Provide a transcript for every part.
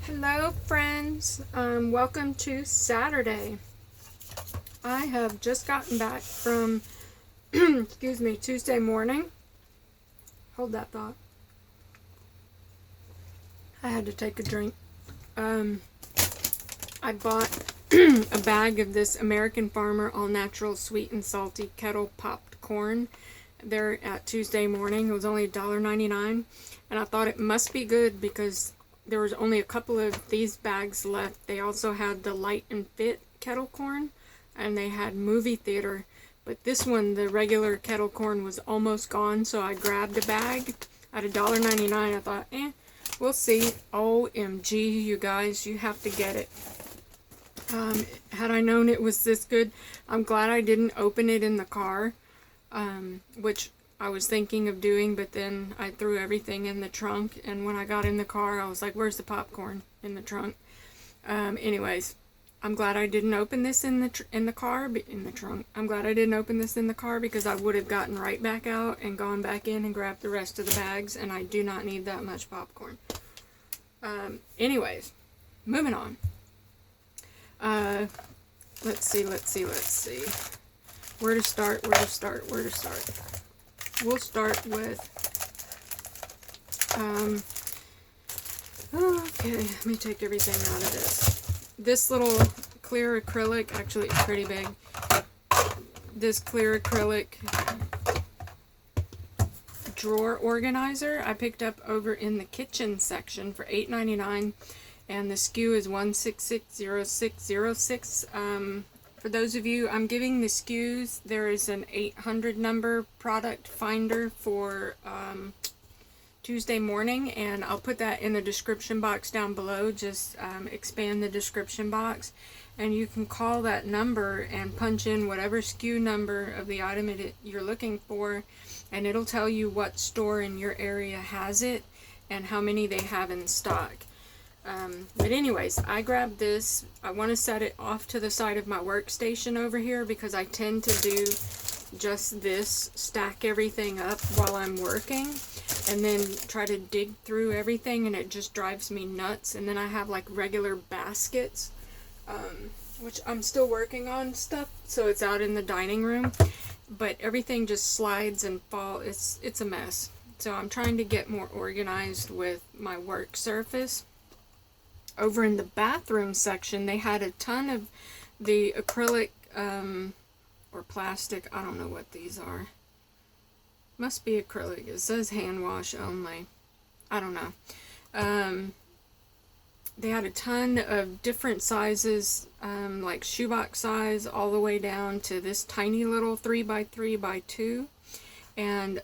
Hello friends, welcome to Saturday. I have just gotten back from, excuse me, Tuesday morning. Hold that thought. I had to take a drink. I bought a bag of this American Farmer all natural sweet and salty kettle popped corn there at Tuesday morning. It was only $1.99 and I thought it must be good because there was only a couple of these bags left. They also had the Light and Fit kettle corn, and they had movie theater. But this one, the regular kettle corn, was almost gone, so I grabbed a bag at $1.99. I thought, we'll see. OMG, you guys, you have to get it. Had I known it was this good, I'm glad I didn't open it in the car, which I was thinking of doing, but then I threw everything in the trunk, and when I got in the car, I was like, where's the popcorn in the trunk? Anyways, I'm glad I didn't open this in the trunk. I'm glad I didn't open this in the car because I would have gotten right back out and gone back in and grabbed the rest of the bags, and I do not need that much popcorn. Anyways, moving on. Let's see. Where to start? We'll start with, okay, let me take everything out of this. This little clear acrylic, actually it's pretty big, this clear acrylic drawer organizer I picked up over in the kitchen section for $8.99, and the SKU is 1660606. For those of you, I'm giving the SKUs. There is an 800 number product finder for Tuesday morning, and I'll put that in the description box down below. Just expand the description box, and you can call that number and punch in whatever SKU number of the item you're looking for, and it'll tell you what store in your area has it and how many they have in stock. But anyways, I grabbed this. I want to set it off to the side of my workstation over here because I tend to do just this, stack everything up while I'm working, and then try to dig through everything, and it just drives me nuts. And then I have like regular baskets, which I'm still working on stuff, so it's out in the dining room, but everything just slides and falls. It's a mess. So I'm trying to get more organized with my work surface. Over in the bathroom section, they had a ton of the acrylic or plastic. I don't know what these are. Must be acrylic. It says hand wash only. I don't know. They had a ton of different sizes, like shoebox size all the way down to this tiny little 3x3x2. And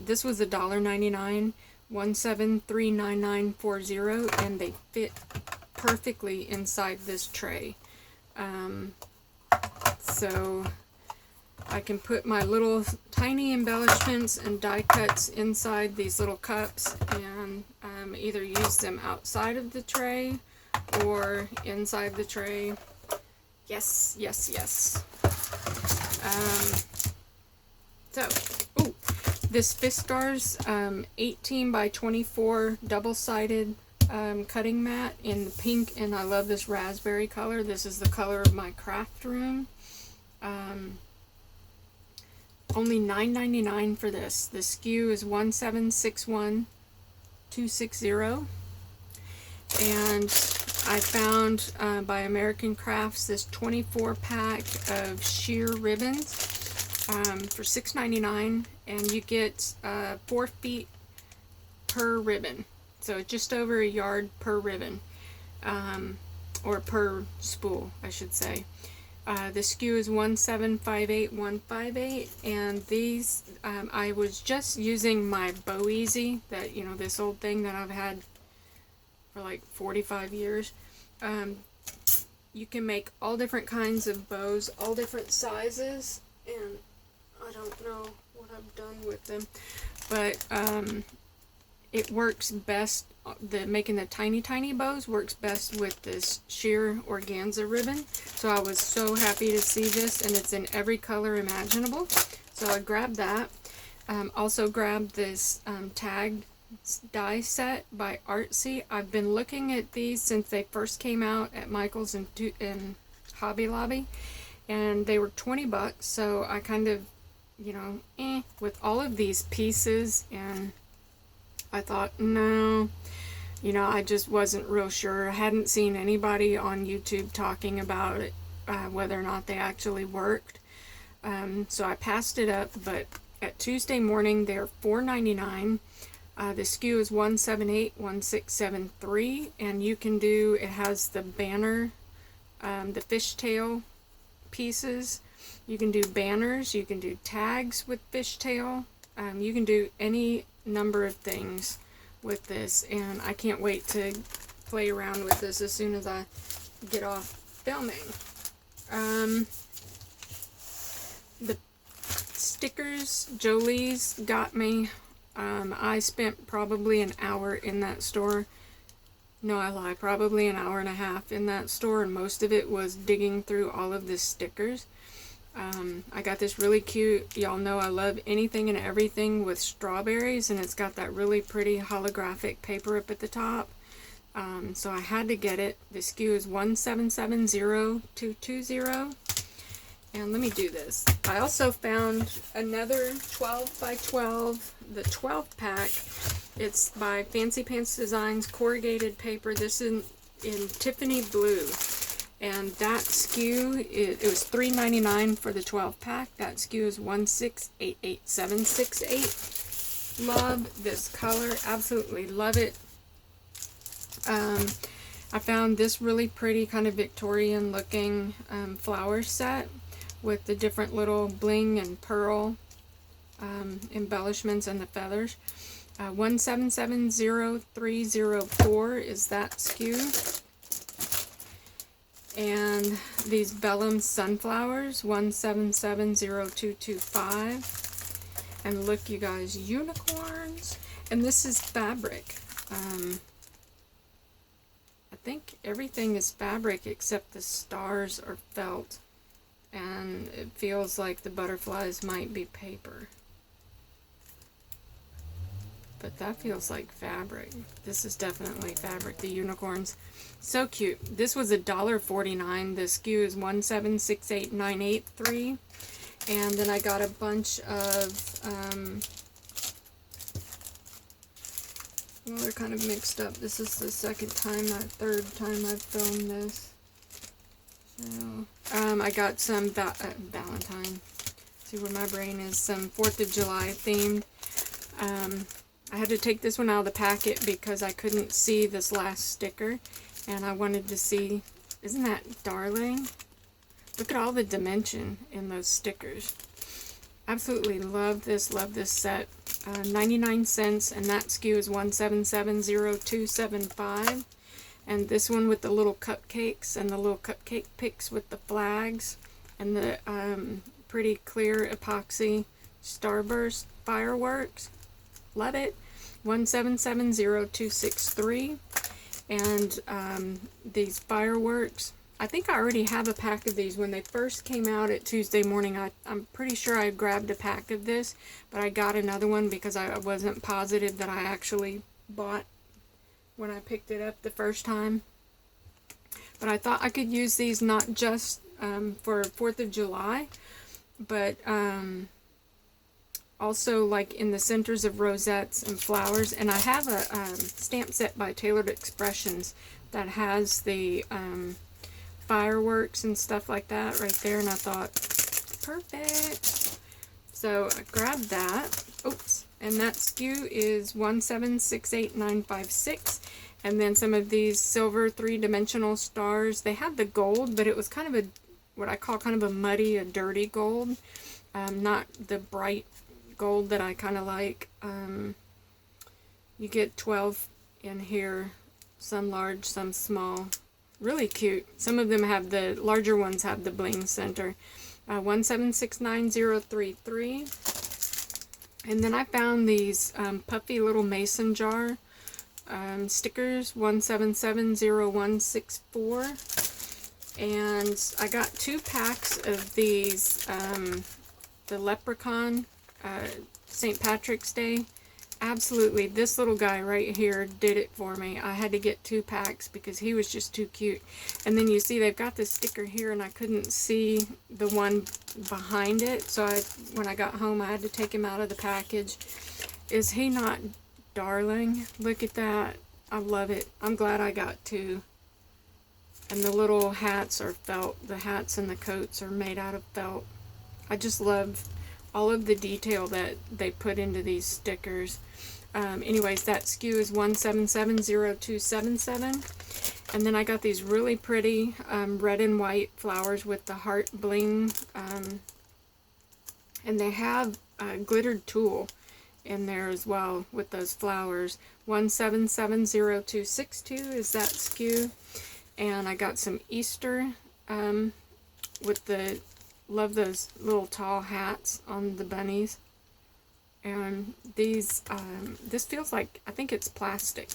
this was $1.99. 1739940, and they fit perfectly inside this tray. So I can put my little tiny embellishments and die cuts inside these little cups, and either use them outside of the tray or inside the tray. Yes. This Fistars 18 by 24 double-sided cutting mat in the pink, and I love this raspberry color. This is the color of my craft room. Only $9.99 for this. The SKU is 1761260. And I found by American Crafts this 24 pack of sheer ribbons for $6.99, and you get 4 feet per ribbon, so just over a yard per ribbon, or per spool, I should say. The SKU is 1758158, and these I was just using my Bow Easy, that this old thing that I've had for like 45 years. You can make all different kinds of bows, all different sizes, and I don't know what I've done with them, but it works best, making the tiny bows works best with this sheer organza ribbon. So I was so happy to see this, and it's in every color imaginable, so I grabbed that. Also grabbed this tagged die set by Artsy. I've been looking at these since they first came out at Michael's and Hobby Lobby, and they were 20 bucks, so I kind of, you know, with all of these pieces, and I thought, no, you know, I just wasn't real sure. I hadn't seen anybody on YouTube talking about it, whether or not they actually worked. So I passed it up, but at Tuesday morning, they're $4.99. The SKU is 1781673, and you can do, it has the banner, the fishtail pieces. You can do banners, you can do tags with fishtail, you can do any number of things with this, and I can't wait to play around with this as soon as I get off filming. The stickers, Jolie's got me. I spent probably an hour in that store. No, I lie, probably an hour and a half in that store, and most of it was digging through all of the stickers. I got this really cute, y'all know I love anything and everything with strawberries, and it's got that really pretty holographic paper up at the top. So I had to get it. The SKU is 1770220. And let me do this. I also found another 12 by 12, the 12 pack. It's by Fancy Pants Designs, corrugated paper. This is in Tiffany blue. And that SKU, it was $3.99 for the 12 pack. That SKU is 1688768. Love this color, absolutely love it. I found this really pretty kind of Victorian looking flower set with the different little bling and pearl embellishments and the feathers. 1770304 is that SKU. And these Bellum sunflowers, 1770225. And look, you guys, unicorns. And this is fabric. I think everything is fabric except the stars are felt. And it feels like the butterflies might be paper. But that feels like fabric. This is definitely fabric, the unicorns. So cute. This was $1.49. The SKU is 1768983. And then I got a bunch of, well, they're kind of mixed up. This is the third time I've filmed this. So, I got some Valentine. See where my brain is. Some 4th of July themed. I had to take this one out of the packet because I couldn't see this last sticker. And I wanted to see, isn't that darling? Look at all the dimension in those stickers. Absolutely love this set. 99 cents, and that SKU is 1770275. And this one with the little cupcakes and the little cupcake picks with the flags and the pretty clear epoxy starburst fireworks. Love it. 1770263. And these fireworks, I think I already have a pack of these. When they first came out at Tuesday morning, I'm pretty sure I grabbed a pack of this, but I got another one because I wasn't positive that I actually bought when I picked it up the first time. But I thought I could use these not just for 4th of July, but also like in the centers of rosettes and flowers. And I have a stamp set by Tailored Expressions that has the fireworks and stuff like that right there, and I thought, perfect. So I grabbed that. Oops. And that SKU is 1768956. And then some of these silver 3-dimensional stars. They had the gold, but it was kind of a, what I call kind of a muddy, a dirty gold. Not the bright gold that I kind of like. You get 12 in here. Some large, some small. Really cute. Some of them have the larger ones have the bling center. 1769033. And then I found these puffy little mason jar stickers, 1770164. And I got 2 packs of these, the leprechaun St. Patrick's Day Absolutely. This little guy right here did it for me. I had to get 2 packs because he was just too cute. And then you see they've got this sticker here and I couldn't see the one behind it. So when I got home I had to take him out of the package. Is he not darling? Look at that. I love it. I'm glad I got 2. And the little hats are felt. The hats and the coats are made out of felt. I just love all of the detail that they put into these stickers. Anyways, that SKU is 1770277. And then I got these really pretty red and white flowers with the heart bling. And they have a glittered tulle in there as well with those flowers. 1770262 is that SKU. And I got some Easter with the, love those little tall hats on the bunnies. And these, this feels like, I think it's plastic.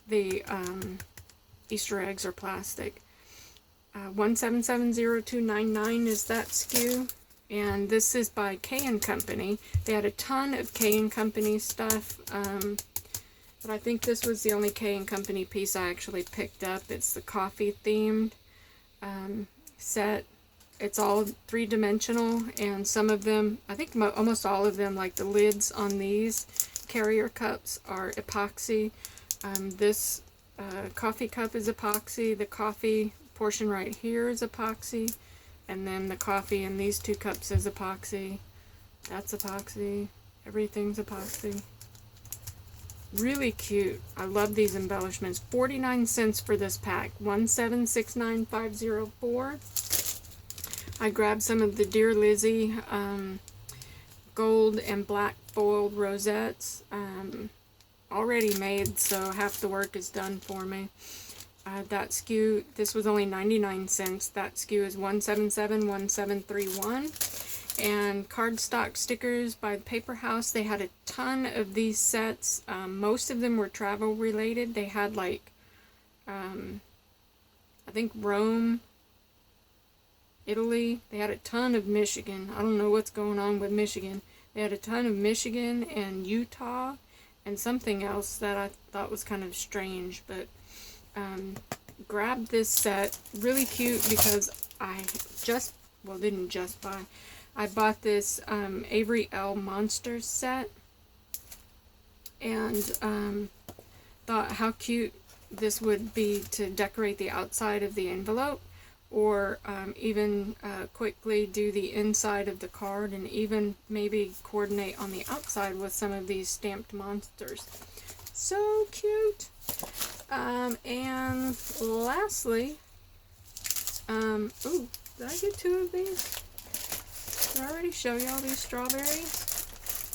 The Easter eggs are plastic. 1770299 is that SKU. And this is by K & Company. They had a ton of K & Company stuff. But I think this was the only K & Company piece I actually picked up. It's the coffee themed set. It's all 3-dimensional, and some of them, I think almost all of them, like the lids on these carrier cups are epoxy. This coffee cup is epoxy. The coffee portion right here is epoxy. And then the coffee in these 2 cups is epoxy. That's epoxy. Everything's epoxy. Really cute. I love these embellishments. 49 cents for this pack. 1769504. I grabbed some of the Dear Lizzie gold and black foiled rosettes. Already made, so half the work is done for me. That SKU, this was only 99 cents. That SKU is 1771731. And Cardstock stickers by the Paper House. They had a ton of these sets. Most of them were travel related. They had like, I think Rome, Italy. They had a ton of Michigan. I don't know what's going on with Michigan. They had a ton of Michigan and Utah and something else that I thought was kind of strange. But grabbed this set. Really cute because I just, well, didn't just buy. I bought this Avery L. Monsters set and thought how cute this would be to decorate the outside of the envelope, or even quickly do the inside of the card, and even maybe coordinate on the outside with some of these stamped monsters. So cute. And lastly, ooh, did I get 2 of these? Did I already show y'all these strawberries?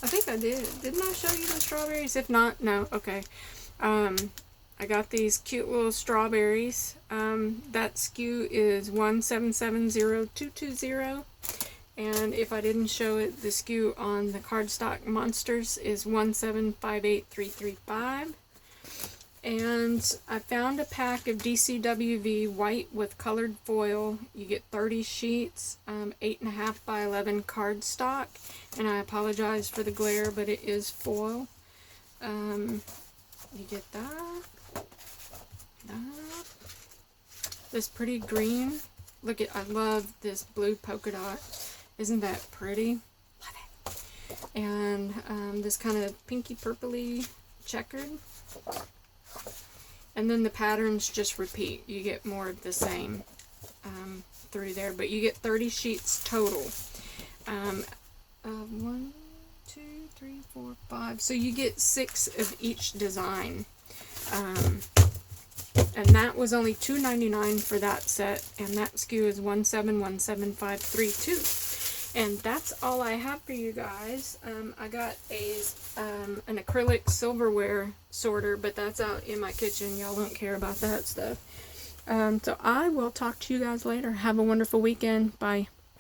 I think I did. Didn't I show you the strawberries? If not, no. Okay. I got these cute little strawberries. That SKU is 1770220. And if I didn't show it, the SKU on the Cardstock Monsters is 1758335. And I found a pack of DCWV white with colored foil. You get 30 sheets, 8.5 by 11 cardstock. And I apologize for the glare, but it is foil. You get that. This pretty green. Look at, I love this blue polka dot. Isn't that pretty? Love it. And this kind of pinky purpley checkered. And then the patterns just repeat. You get more of the same through there. But you get 30 sheets total. 1, 2, 3, 4, 5. So you get 6 of each design. And that was only $2.99 for that set. And that SKU is 1717532. And that's all I have for you guys. I got an acrylic silverware sorter, but that's out in my kitchen. Y'all don't care about that stuff. So I will talk to you guys later. Have a wonderful weekend. Bye.